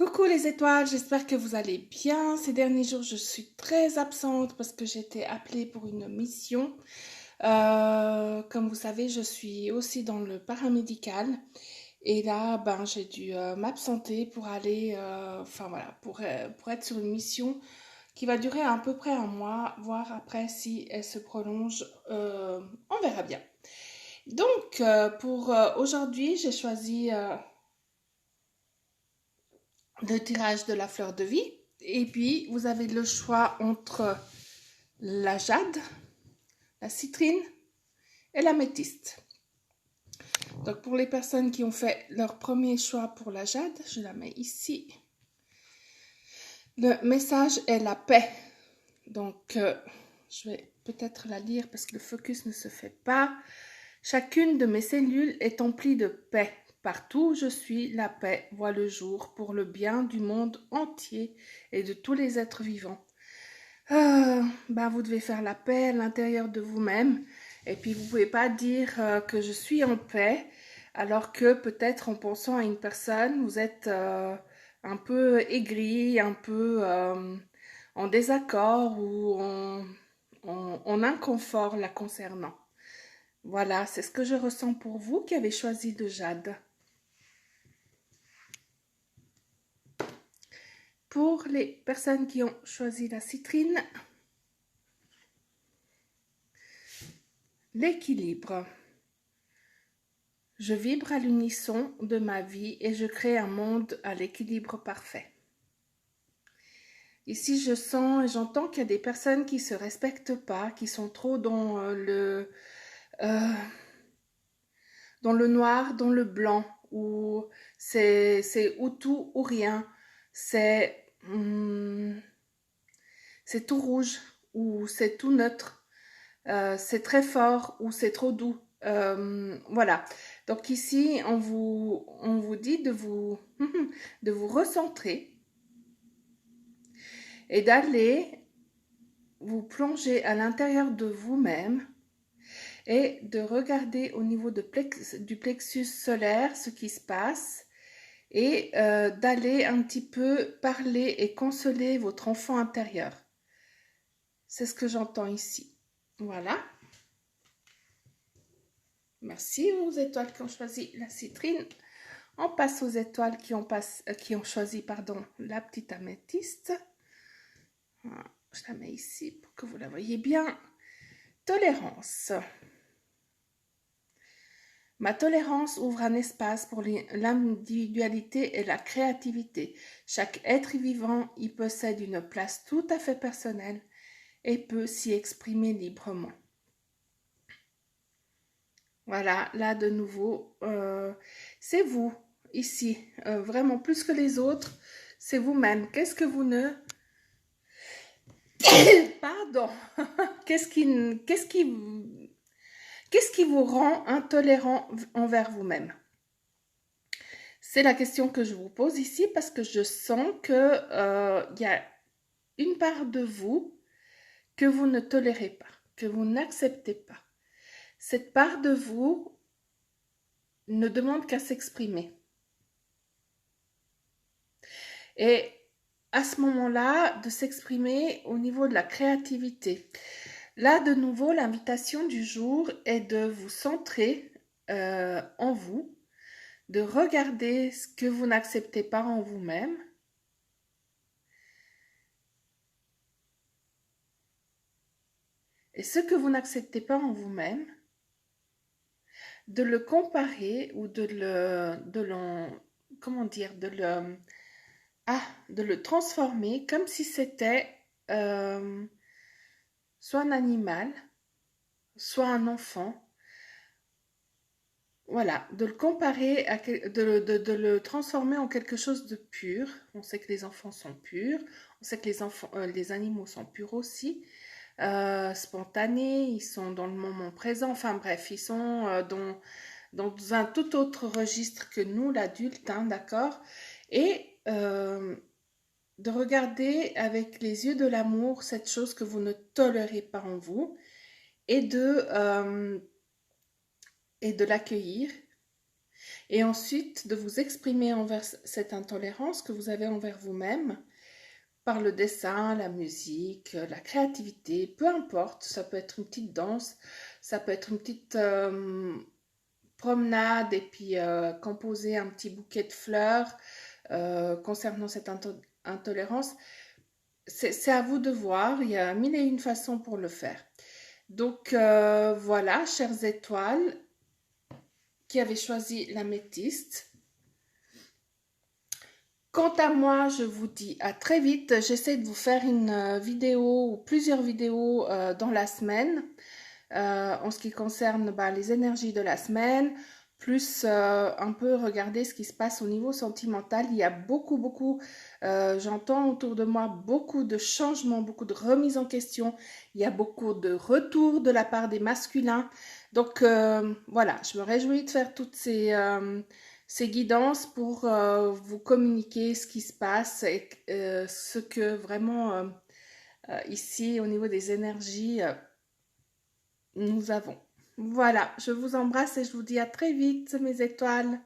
Coucou les étoiles, j'espère que vous allez bien. Ces derniers jours, je suis très absente parce que j'ai été appelée pour une mission. Comme vous savez, je suis aussi dans le paramédical. Et là, ben, j'ai dû m'absenter pour aller, enfin voilà, pour être sur une mission qui va durer à peu près un mois, voir après si elle se prolonge. On verra bien. Donc, pour aujourd'hui, j'ai choisi le tirage de la fleur de vie. Et puis, vous avez le choix entre la jade, la citrine et l'améthyste. Donc, pour les personnes qui ont fait leur premier choix pour la jade, je la mets ici. Le message est la paix. Donc, je vais peut-être la lire parce que le focus ne se fait pas. Chacune de mes cellules est emplie de paix. Partout où je suis, la paix voit le jour pour le bien du monde entier et de tous les êtres vivants. Vous devez faire la paix à l'intérieur de vous-même. Et puis, vous ne pouvez pas dire que je suis en paix, alors que peut-être en pensant à une personne, vous êtes un peu aigri, un peu en désaccord ou en inconfort la concernant. Voilà, c'est ce que je ressens pour vous qui avez choisi le jade. Pour les personnes qui ont choisi la citrine, l'équilibre. Je vibre à l'unisson de ma vie et je crée un monde à l'équilibre parfait. Ici, je sens et j'entends qu'il y a des personnes qui ne se respectent pas, qui sont trop euh, dans le noir, dans le blanc, où c'est ou tout ou rien. C'est tout rouge ou c'est tout neutre. C'est très fort ou c'est trop doux. Voilà. Donc ici, on vous dit de vous recentrer et d'aller vous plonger à l'intérieur de vous-même et de regarder au niveau du plexus solaire ce qui se passe et d'aller un petit peu parler et consoler votre enfant intérieur. C'est ce que j'entends ici. Voilà. Merci aux étoiles qui ont choisi la citrine. On passe aux étoiles qui ont choisi la petite améthyste. Voilà, je la mets ici pour que vous la voyez bien. Tolérance. Ma tolérance ouvre un espace pour l'individualité et la créativité. Chaque être vivant y possède une place tout à fait personnelle et peut s'y exprimer librement. Voilà, là de nouveau, c'est vous, ici, vraiment plus que les autres, c'est vous-même. Qu'est-ce que vous ne... Pardon. Qu'est-ce qui vous rend intolérant envers vous-même? C'est la question que je vous pose ici parce que je sens que y a une part de vous que vous ne tolérez pas, que vous n'acceptez pas. Cette part de vous ne demande qu'à s'exprimer. Et à ce moment-là, de s'exprimer au niveau de la créativité. Là, de nouveau, l'invitation du jour est de vous centrer en vous, de regarder ce que vous n'acceptez pas en vous-même. Et ce que vous n'acceptez pas en vous-même, de le comparer ou de le transformer comme si c'était soit un animal, soit un enfant. Voilà, de le comparer, de le transformer en quelque chose de pur. On sait que les enfants sont purs, on sait que les animaux sont purs aussi, spontanés, ils sont dans le moment présent, enfin bref, ils sont dans un tout autre registre que nous, l'adulte, hein, d'accord? Et de regarder avec les yeux de l'amour cette chose que vous ne tolérez pas en vous et de l'accueillir Et ensuite, de vous exprimer envers cette intolérance que vous avez envers vous-même par le dessin, la musique, la créativité, peu importe. Ça peut être une petite danse, ça peut être une petite promenade et puis composer un petit bouquet de fleurs concernant cette intolérance. C'est à vous de voir, il y a mille et une façons pour le faire. Donc voilà, chères étoiles qui avez choisi l'améthyste. Quant à moi, je vous dis à très vite. J'essaie de vous faire une vidéo ou plusieurs vidéos dans la semaine en ce qui concerne les énergies de la semaine, plus un peu regarder ce qui se passe au niveau sentimental. Il y a beaucoup, j'entends autour de moi beaucoup de changements, beaucoup de remises en question. Il y a beaucoup de retours de la part des masculins. Donc voilà, je me réjouis de faire toutes ces guidances pour vous communiquer ce qui se passe et ce que vraiment ici au niveau des énergies nous avons. Voilà, je vous embrasse et je vous dis à très vite mes étoiles.